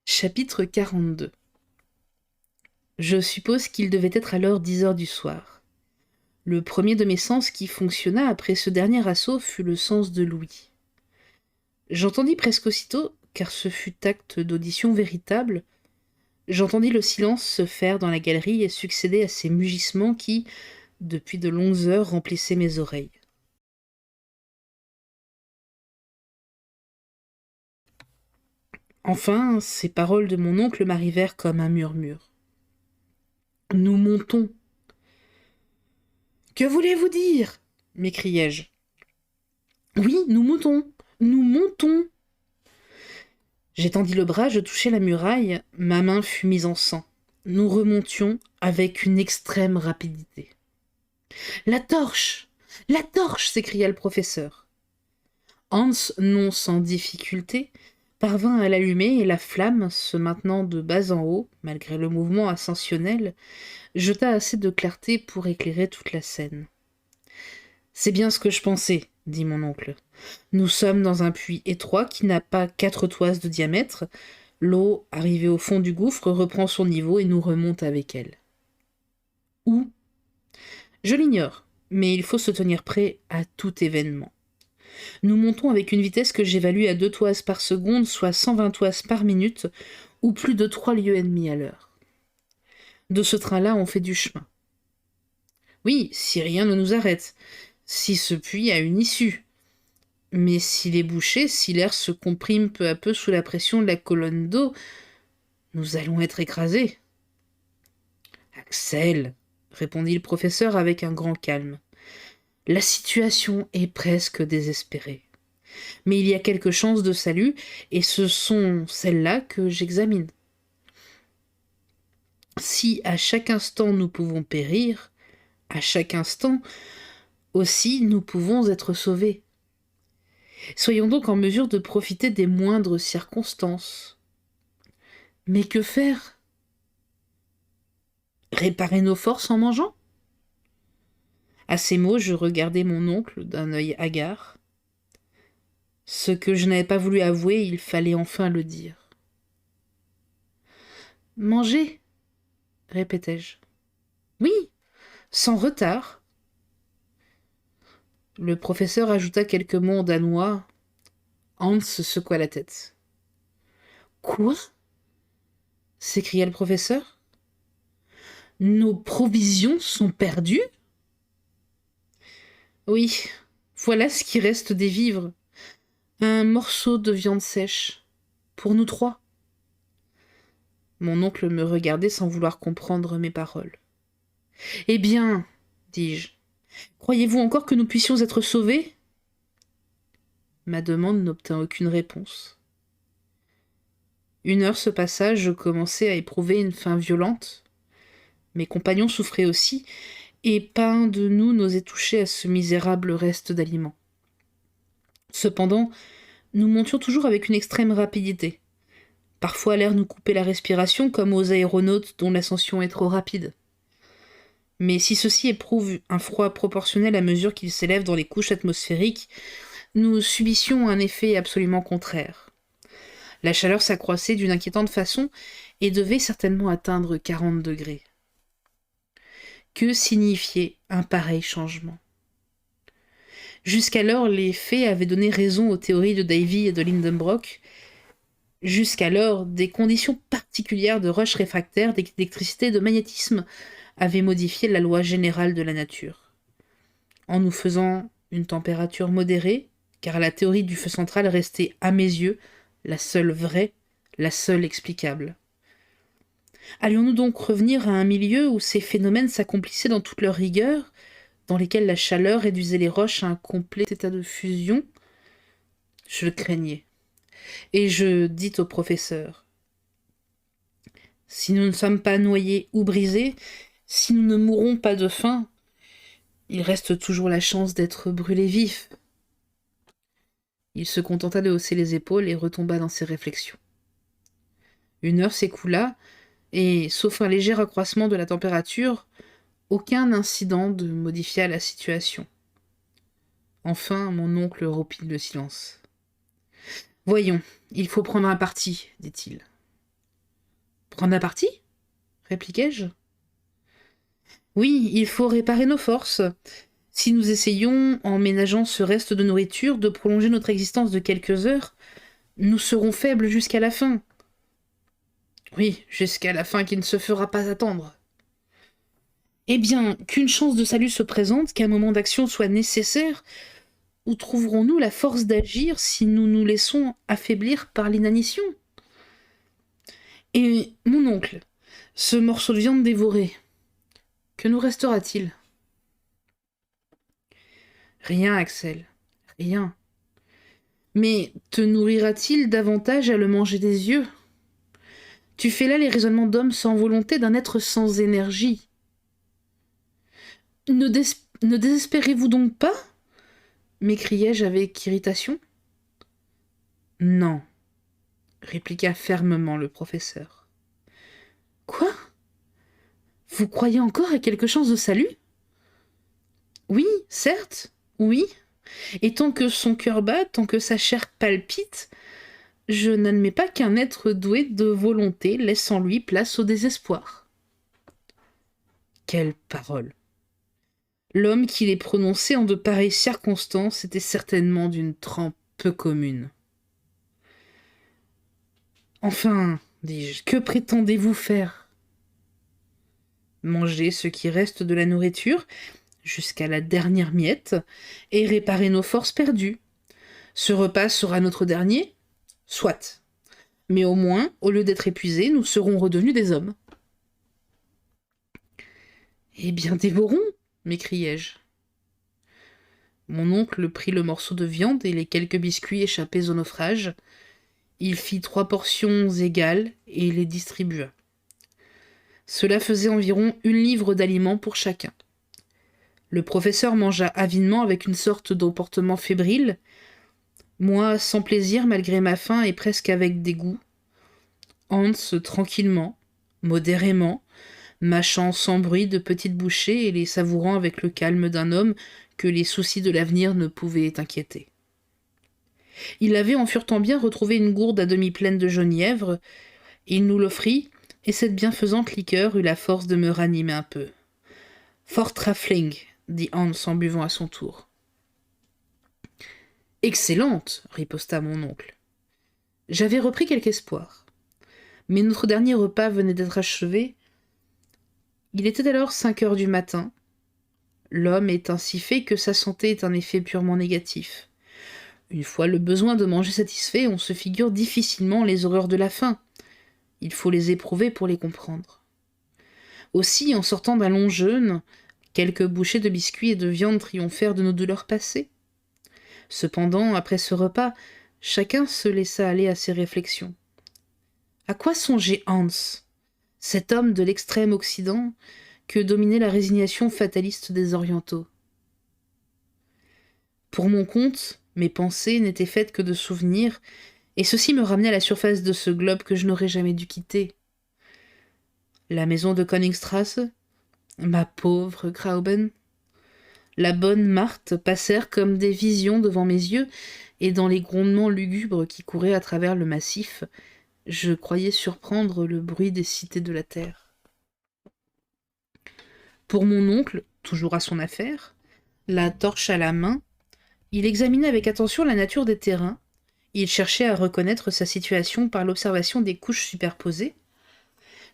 Chapitre 42. Je suppose qu'il devait être alors 10 heures du soir. Le premier de mes sens qui fonctionna après ce dernier assaut fut le sens de l'ouïe. J'entendis presque aussitôt, car ce fut acte d'audition véritable, j'entendis le silence se faire dans la galerie et succéder à ces mugissements qui, depuis de longues heures, remplissaient mes oreilles. Enfin, ces paroles de mon oncle m'arrivèrent comme un murmure. « Nous montons. »« Que voulez-vous dire » m'écriai-je. « Oui, nous montons. Nous montons. » J'étendis le bras, je touchai la muraille, ma main fut mise en sang. Nous remontions avec une extrême rapidité. « La torche ! La torche !» s'écria le professeur. Hans, non sans difficulté, parvint à l'allumer et la flamme, se maintenant de bas en haut, malgré le mouvement ascensionnel, jeta assez de clarté pour éclairer toute la scène. « C'est bien ce que je pensais, » dit mon oncle. « Nous sommes dans un puits étroit qui n'a pas 4 toises de diamètre. L'eau, arrivée au fond du gouffre, reprend son niveau et nous remonte avec elle. » Où ? Je l'ignore, mais il faut se tenir prêt à tout événement. Nous montons avec une vitesse que j'évalue à 2 toises par seconde, soit 120 toises par minute, ou plus de 3 lieues et demie à l'heure. De ce train-là, on fait du chemin. Oui, si rien ne nous arrête, si ce puits a une issue. Mais s'il est bouché, si l'air se comprime peu à peu sous la pression de la colonne d'eau, nous allons être écrasés. « Axel, » répondit le professeur avec un grand calme, « la situation est presque désespérée. Mais il y a quelques chances de salut, et ce sont celles-là que j'examine. Si à chaque instant nous pouvons périr, à chaque instant aussi nous pouvons être sauvés. Soyons donc en mesure de profiter des moindres circonstances. Mais que faire ? Réparer nos forces en mangeant ? » À ces mots, je regardai mon oncle d'un œil hagard. Ce que je n'avais pas voulu avouer, il fallait enfin le dire. « Manger » répétai-je. « Oui, sans retard. » Le professeur ajouta quelques mots en danois. Hans secoua la tête. « Quoi ?» s'écria le professeur. « Nos provisions sont perdues ? » Oui, voilà ce qui reste des vivres. Un morceau de viande sèche. Pour nous 3. Mon oncle me regardait sans vouloir comprendre mes paroles. « Eh bien, dis-je, croyez-vous encore que nous puissions être sauvés ?» Ma demande n'obtint aucune réponse. 1 heure se passa, je commençai à éprouver une faim violente. Mes compagnons souffraient aussi, et pas un de nous n'osait toucher à ce misérable reste d'aliments. Cependant, nous montions toujours avec une extrême rapidité. Parfois l'air nous coupait la respiration, comme aux aéronautes dont l'ascension est trop rapide. Mais si ceux-ci éprouvent un froid proportionnel à mesure qu'ils s'élèvent dans les couches atmosphériques, nous subissions un effet absolument contraire. La chaleur s'accroissait d'une inquiétante façon et devait certainement atteindre 40 degrés. Que signifiait un pareil changement ? Jusqu'alors, les faits avaient donné raison aux théories de Davy et de Lindenbrock. Jusqu'alors, des conditions particulières de roches réfractaires, d'électricité et de magnétisme avaient modifié la loi générale de la nature. En nous faisant une température modérée, car la théorie du feu central restait, à mes yeux, la seule vraie, la seule explicable. Allions-nous donc revenir à un milieu où ces phénomènes s'accomplissaient dans toute leur rigueur, dans lesquels la chaleur réduisait les roches à un complet état de fusion ? Je le craignais. Et je dis au professeur, « Si nous ne sommes pas noyés ou brisés, si nous ne mourrons pas de faim, il reste toujours la chance d'être brûlés vifs. » Il se contenta de hausser les épaules et retomba dans ses réflexions. 1 heure s'écoula, et, sauf un léger accroissement de la température, aucun incident ne modifia la situation. Enfin, mon oncle rompit le silence. « Voyons, il faut prendre un parti, dit-il. Prendre à partie répliquai-je. Oui, il faut réparer nos forces. Si nous essayons, en ménageant ce reste de nourriture, de prolonger notre existence de quelques heures, nous serons faibles jusqu'à la fin. Oui, jusqu'à la fin qui ne se fera pas attendre. Eh bien, qu'une chance de salut se présente, qu'un moment d'action soit nécessaire, où trouverons-nous la force d'agir si nous nous laissons affaiblir par l'inanition? Et mon oncle, ce morceau de viande dévoré, que nous restera-t-il? Rien, Axel, rien. Mais te nourrira-t-il davantage à le manger des yeux? Tu fais là les raisonnements d'homme sans volonté, d'un être sans énergie. Ne désespérez-vous donc pas? M'écriai-je avec irritation. Non, répliqua fermement le professeur. Quoi? Vous croyez encore à quelque chance de salut? Oui, certes, oui. Et tant que son cœur bat, tant que sa chair palpite, je n'admets pas qu'un être doué de volonté laisse en lui place au désespoir. Quelle parole! L'homme qui les prononçait en de pareilles circonstances était certainement d'une trempe peu commune. Enfin, dis-je, que prétendez-vous faire? Manger ce qui reste de la nourriture, jusqu'à la dernière miette, et réparer nos forces perdues. Ce repas sera notre dernier? Soit. Mais au moins, au lieu d'être épuisés, nous serons redevenus des hommes. Eh bien, dévorons, m'écriai-je. Mon oncle prit le morceau de viande et les quelques biscuits échappés au naufrage. Il fit 3 portions égales et les distribua. Cela faisait environ 1 livre d'aliments pour chacun. Le professeur mangea avidement avec une sorte d'emportement fébrile, moi sans plaisir malgré ma faim et presque avec dégoût. Hans tranquillement, modérément, mâchant sans bruit de petites bouchées et les savourant avec le calme d'un homme que les soucis de l'avenir ne pouvaient inquiéter. Il avait en furtant bien retrouvé une gourde à demi pleine de genièvre, il nous l'offrit, et cette bienfaisante liqueur eut la force de me ranimer un peu. « Fortrafling » dit Hans en buvant à son tour. « Excellente » riposta mon oncle. J'avais repris quelque espoir. Mais notre dernier repas venait d'être achevé. Il était alors 5 heures du matin. L'homme est ainsi fait que sa santé est un effet purement négatif. Une fois le besoin de manger satisfait, on se figure difficilement les horreurs de la faim. Il faut les éprouver pour les comprendre. Aussi, en sortant d'un long jeûne, quelques bouchées de biscuits et de viande triomphèrent de nos douleurs passées. Cependant, après ce repas, chacun se laissa aller à ses réflexions. À quoi songeait Hans, cet homme de l'extrême Occident que dominait la résignation fataliste des Orientaux? Pour mon compte, mes pensées n'étaient faites que de souvenirs, et ceci me ramenait à la surface de ce globe que je n'aurais jamais dû quitter. La maison de Koningstrasse, ma pauvre Grauben, la bonne Marthe passèrent comme des visions devant mes yeux, et dans les grondements lugubres qui couraient à travers le massif, je croyais surprendre le bruit des cités de la terre. Pour mon oncle, toujours à son affaire, la torche à la main, il examinait avec attention la nature des terrains, il cherchait à reconnaître sa situation par l'observation des couches superposées.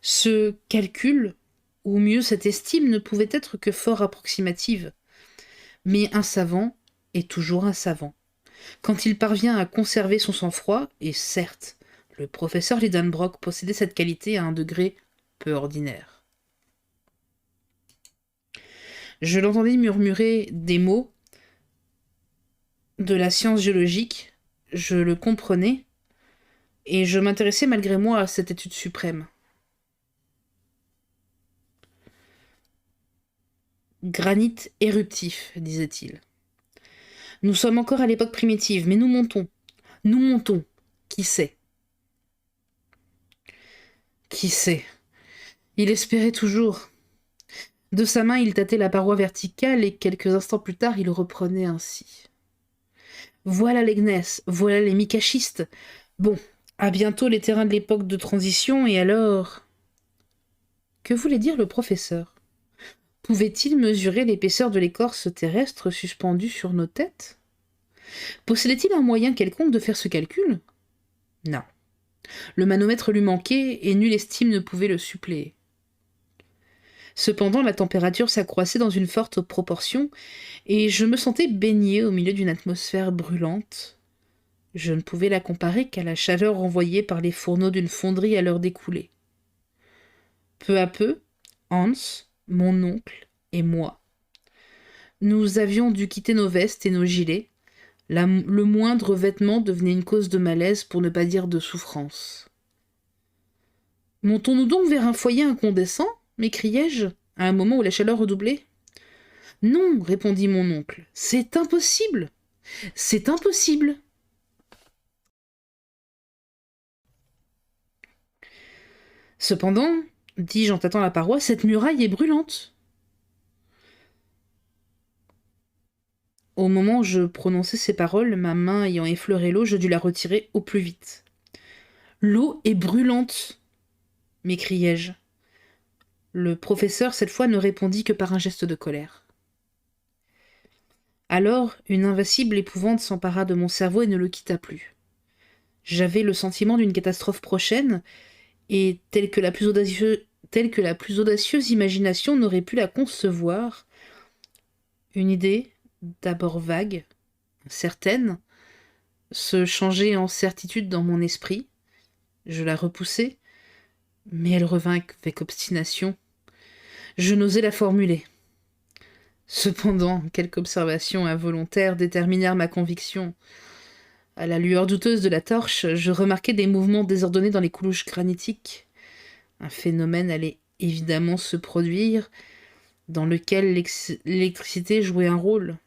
Ce calcul, ou mieux cette estime, ne pouvait être que fort approximative. Mais un savant est toujours un savant. Quand il parvient à conserver son sang-froid, et certes, le professeur Lidenbrock possédait cette qualité à un degré peu ordinaire. Je l'entendis murmurer des mots de la science géologique, je le comprenais, et je m'intéressais malgré moi à cette étude suprême. Granit éruptif, disait-il. Nous sommes encore à l'époque primitive, mais nous montons. Nous montons. Qui sait? Qui sait? Il espérait toujours. De sa main, il tâtait la paroi verticale et quelques instants plus tard, il reprenait ainsi. Voilà les gneiss, voilà les micachistes. Bon, à bientôt les terrains de l'époque de transition, et alors... Que voulait dire le professeur? Pouvait-il mesurer l'épaisseur de l'écorce terrestre suspendue sur nos têtes? Possédait-il un moyen quelconque de faire ce calcul? Non. Le manomètre lui manquait et nulle estime ne pouvait le suppléer. Cependant, la température s'accroissait dans une forte proportion et je me sentais baigné au milieu d'une atmosphère brûlante. Je ne pouvais la comparer qu'à la chaleur envoyée par les fourneaux d'une fonderie à l'heure d'écouler. Peu à peu, Hans, mon oncle et moi, nous avions dû quitter nos vestes et nos gilets. Le moindre vêtement devenait une cause de malaise, pour ne pas dire de souffrance. Montons-nous donc vers un foyer incandescent? M'écriai-je, à un moment où la chaleur redoublait. Non, répondit mon oncle, c'est impossible. C'est impossible. Cependant, dis-je en tâtant la paroi, cette muraille est brûlante. Au moment où je prononçais ces paroles, ma main ayant effleuré l'eau, je dus la retirer au plus vite. L'eau est brûlante, m'écriai-je. Le professeur, cette fois, ne répondit que par un geste de colère. Alors, une invincible épouvante s'empara de mon cerveau et ne le quitta plus. J'avais le sentiment d'une catastrophe prochaine, et telle que la plus audacieuse imagination n'aurait pu la concevoir, une idée, d'abord vague, certaine, se changeait en certitude dans mon esprit. Je la repoussai, mais elle revint avec obstination. Je n'osais la formuler. Cependant, quelques observations involontaires déterminèrent ma conviction. À la lueur douteuse de la torche, je remarquai des mouvements désordonnés dans les couches granitiques. Un phénomène allait évidemment se produire, dans lequel l'électricité jouait un rôle.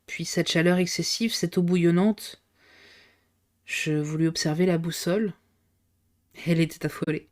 Puis cette chaleur excessive, cette eau bouillonnante. Je voulus observer la boussole. Elle était affolée.